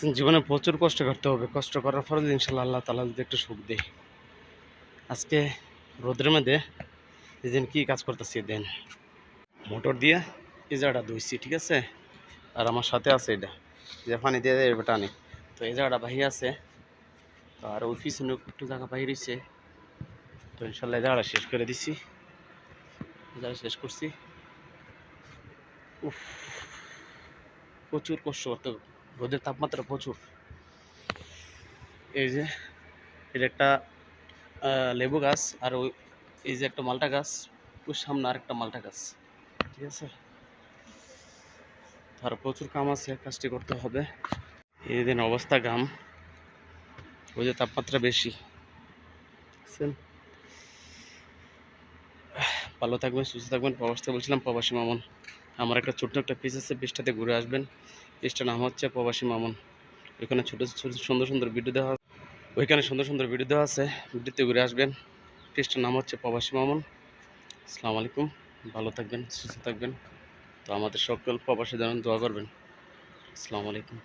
জীবনে প্রচুর কষ্ট করতে হবে, কষ্ট করার পরে ইনশাল্লাহ আল্লাহ তাআলা যদি একটু সুখ দেয়। আজকে রোদের মধ্যে যেদিন কী কাজ করতেছি দেন মোটর দিয়ে এই জায়গাটা ধুইছি, ঠিক আছে। আর আমার সাথে আছে এটা যে পানি দিয়ে এটা টানি, তো এই জায়গাটা বাহির আছে। তো আর ওই পিছনে একটু জায়গা বাহির হয়েছে, তো ইনশাল্লাহ এই জায়গাটা শেষ করে দিছি। জায়গা শেষ করছি। উফ, প্রচুর কষ্ট করতে হবে, রোদের তাপমাত্রা প্রচুর। এই যে এটা একটা লেবু গাছ, আর ওই এই যে একটা মালটা গাছ, ওর সামনে আর একটা মালটা গাছ, ঠিক আছে। আর প্রচুর কাম আছে, কাজটি করতে হবে। এই দিন অবস্থা গাম, ওই যে তাপমাত্রা বেশি। ভালো থাকবেন, সুস্থ থাকবেন। প্রবাসতে বলছিলাম প্রবাসী মামুন। আমার একটা ছোট্ট একটা পেজ আছে, পেজটাতে ঘুরে আসবেন। পেজটার নাম হচ্ছে প্রবাসী মামুন। ওইখানে ছোটো ছোটো সুন্দর সুন্দর ভিডিও দেওয়া, ওইখানে সুন্দর সুন্দর ভিডিও দেওয়া আছে, ভিডিওতে ঘুরে আসবেন। পেজটার নাম হচ্ছে প্রবাসী মামুন। আসসালামু আলাইকুম, ভালো থাকবেন, সুস্থ থাকবেন। তো আমাদের সকল প্রবাসী যেন দোয়া করবেন। আসসালামু আলাইকুম।